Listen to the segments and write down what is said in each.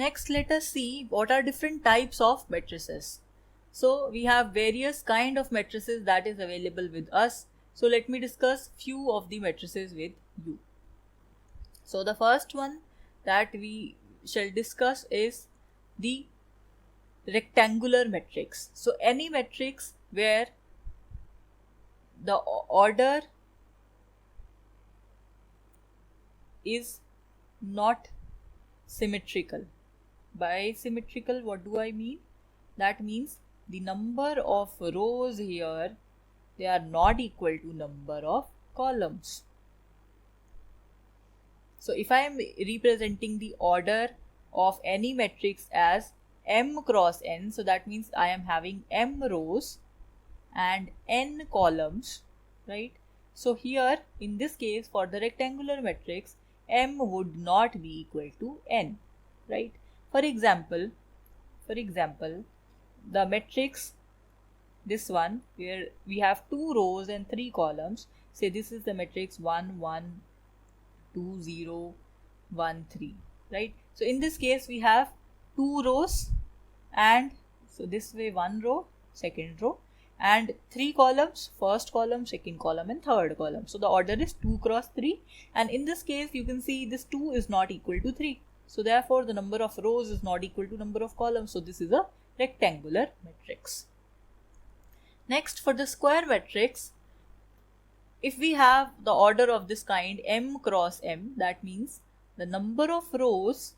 Next, let us see what are different types of matrices. So we have various kind of matrices that is available with us. So let me discuss few of the matrices with you. So the first one that we shall discuss is the rectangular matrix. So any matrix where the order is not symmetrical. By symmetrical, what do I mean? That means the number of rows here, they are not equal to number of columns. So if I am representing the order of any matrix as m cross n, so that means I am having m rows and n columns, right? So here in this case, for the rectangular matrix, m would not be equal to n, right? For example, the matrix, this one where we have 2 rows and 3 columns, say this is the matrix 1 1 2 0 1 3, right? So in this case we have 2 rows, and so this way 1 row, second row, and 3 columns, first column, second column, and third column. So the order is 2 cross 3, and in this case you can see this 2 is not equal to 3. So therefore the number of rows is not equal to number of columns. So this is a rectangular matrix. Next, for the square matrix, if we have the order of this kind m cross m, that means the number of rows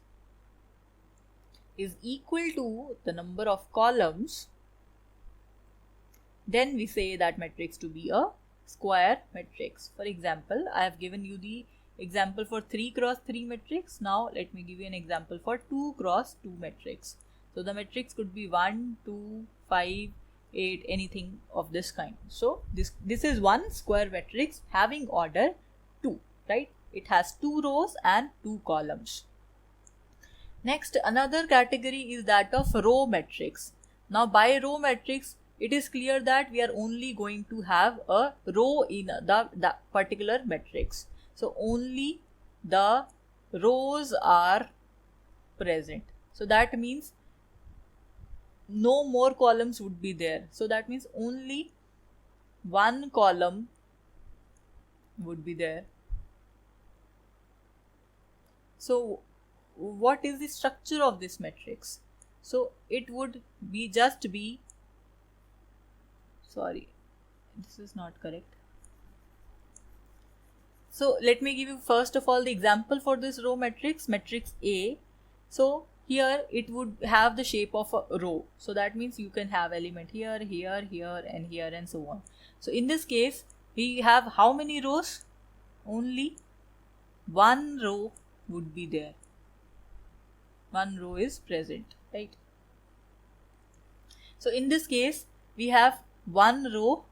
is equal to the number of columns, then we say that matrix to be a square matrix. For example, I have given you the example for 3 cross 3 matrix. Now let me give you an example for 2 cross 2 matrix. So the matrix could be 1 2 5 8, anything of this kind. So this is one square matrix having order 2, right? It has 2 rows and 2 columns. Next, another category is that of row matrix. Now by row matrix, it is clear that we are only going to have a row in the particular matrix. So only the rows are present. So that means no more columns would be there. So that means only one column would be there. So what is the structure of this matrix? So it would be sorry, this is not correct. So let me give you first of all the example for this row matrix, matrix A. So here it would have the shape of a row. So that means you can have element here, here, here, and here, and so on. So in this case, we have how many rows? Only one row would be there. One row is present, right? So in this case, we have one row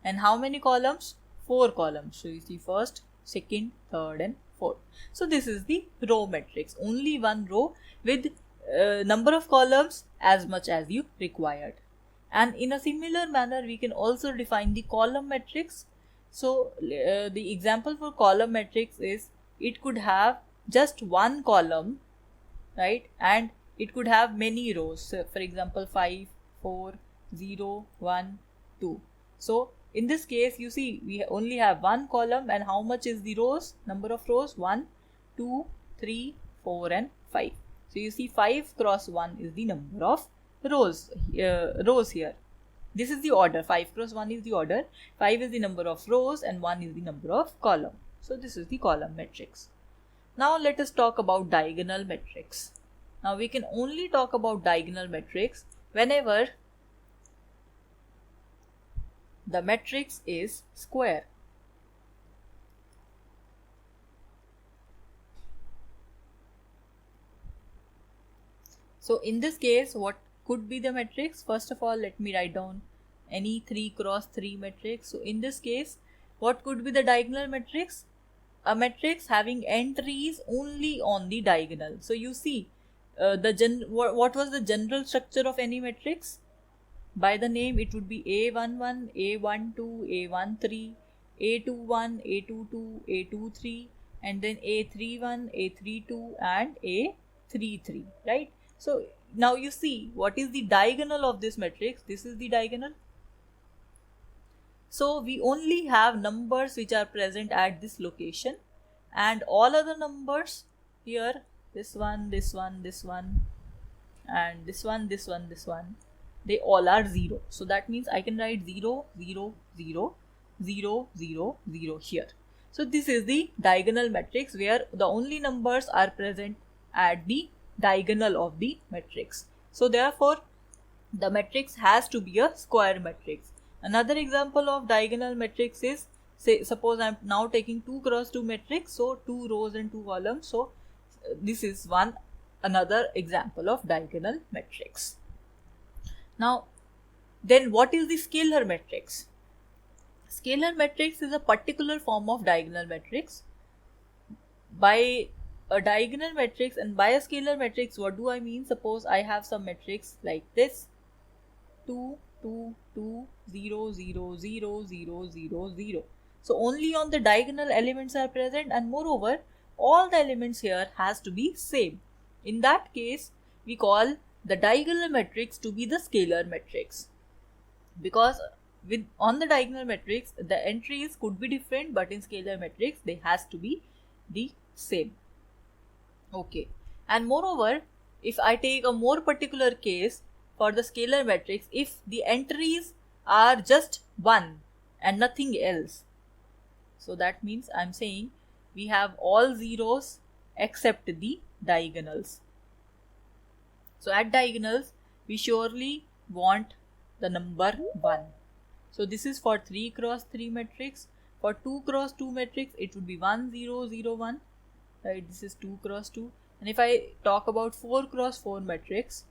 and how many columns? 4 columns. So you see first, second, third, and fourth. So this is the row matrix. Only one row with number of columns as much as you required. And in a similar manner, we can also define the column matrix. So the example for column matrix is it could have just one column, right? And it could have many rows. So for example, 5, 4, 0, 1, 2. So in this case, you see we only have one column, and how much is the rows? Number of rows 1, 2, 3, 4, and 5. So you see 5 cross 1 is the number of rows here. This is the order. 5 cross 1 is the order. 5 is the number of rows and 1 is the number of column. So this is the column matrix. Now let us talk about diagonal matrix. Now we can only talk about diagonal matrix whenever the matrix is square. So in this case, what could be the matrix? First of all, let me write down any 3 cross 3 matrix. So in this case, what could be the diagonal matrix? A matrix having entries only on the diagonal. So you see, what was the general structure of any matrix? By the name, it would be A11, A12, A13, A21, A22, A23, and then A31, A32, and A 3, 3, right? So now you see what is the diagonal of this matrix. This is the diagonal. So we only have numbers which are present at this location, and all other numbers here, this one, this one, this one, and this one, this one, this one, they all are 0. So that means I can write 0, 0, 0, 0, 0, 0 here. So this is the diagonal matrix where the only numbers are present at the diagonal of the matrix. So therefore the matrix has to be a square matrix. Another example of diagonal matrix is, say, suppose I am now taking 2 cross 2 matrix, so 2 rows and 2 columns. So this is another example of diagonal matrix. Now then, what is the scalar matrix? Scalar matrix is a particular form of diagonal matrix. By a diagonal matrix and by a scalar matrix, what do I mean? Suppose I have some matrix like this: 2, 2, 2, 0, 0, 0, 0, 0, 0. So only on the diagonal elements are present, and moreover all the elements here has to be same. In that case, we call the diagonal matrix to be the scalar matrix, because on the diagonal matrix the entries could be different, but in scalar matrix they has to be the same. Okay, and moreover, if I take a more particular case for the scalar matrix, if the entries are just 1 and nothing else, so that means I'm saying we have all zeros except the diagonals. So at diagonals we surely want the number 1. So this is for 3 cross 3 matrix. For 2 cross 2 matrix it would be 1, 0, 0, 1, right? This is 2 cross 2. And if I talk about 4 cross 4 matrix,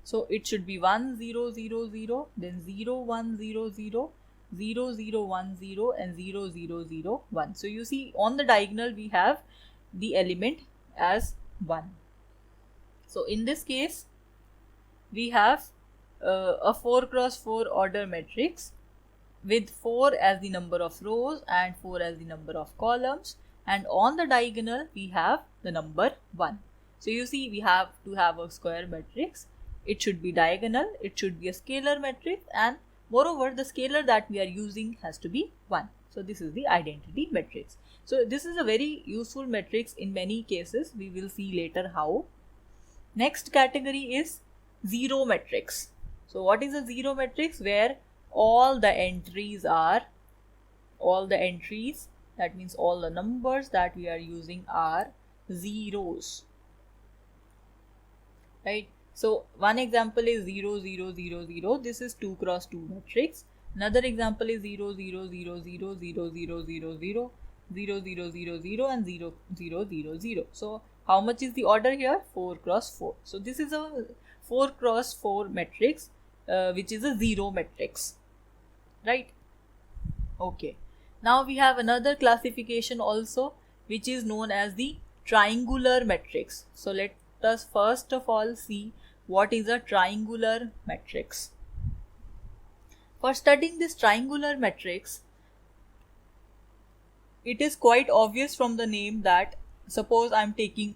so it should be 1, 0, 0, 0, then 0, 1, 0, 0, 0, 0, 1, 0, and 0, 0, 0, 1. So you see on the diagonal we have the element as 1. So in this case we have a 4 cross 4 order matrix with 4 as the number of rows and 4 as the number of columns, and on the diagonal we have the number 1. So you see we have to have a square matrix. It should be diagonal, it should be a scalar matrix, and moreover the scalar that we are using has to be 1. So this is the identity matrix. So this is a very useful matrix in many cases. We will see later how. Next category is zero matrix. So what is a zero matrix? Where all the entries, that means all the numbers that we are using are zeros, right? So one example is 0, 0, 0, 0. This is 2 cross 2 matrix. Another example is 0, 0, 0, 0, 0, 0, 0, 0, 0, 0, 0, 0, and 0, 0, 0, 0. So how much is the order here? 4 cross 4. So this is a 4 cross 4 matrix, which is a zero matrix, right? Okay. Now we have another classification also, which is known as the triangular matrix. So let us first of all see what is a triangular matrix. For studying this triangular matrix, it is quite obvious from the name that suppose I am taking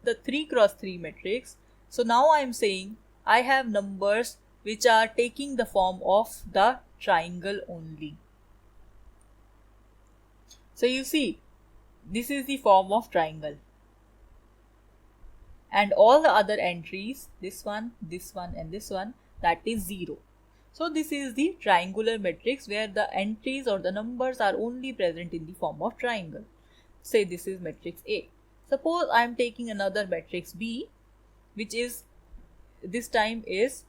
the 3 cross 3 matrix. So now I am saying I have numbers which are taking the form of the triangle only. So you see, this is the form of triangle, and all the other entries, this one, and this one, that is 0. So this is the triangular matrix where the entries or the numbers are only present in the form of triangle. Say this is matrix A. Suppose I am taking another matrix B, which is this time is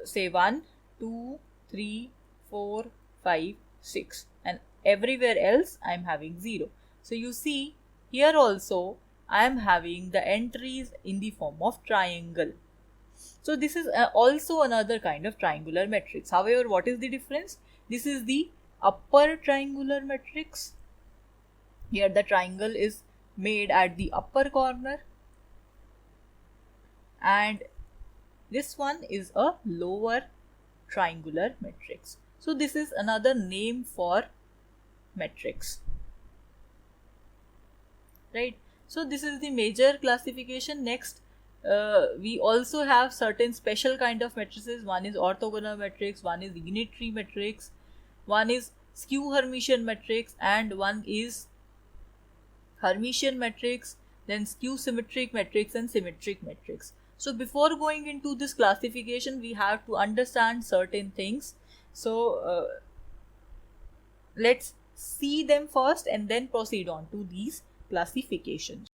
say 1, 2, 3, 4, 5, 6, and everywhere else I am having 0. So you see here also I am having the entries in the form of triangle. So this is also another kind of triangular matrix. However, what is the difference? This is the upper triangular matrix. Here the triangle is made at the upper corner, and this one is a lower triangular matrix. So this is another name for matrix, right? So this is the major classification. Next, we also have certain special kind of matrices. One is orthogonal matrix, one is unitary matrix, one is skew Hermitian matrix, and one is Hermitian matrix, then skew symmetric matrix and symmetric matrix. So before going into this classification, we have to understand certain things. So let's see them first and then proceed on to these classifications.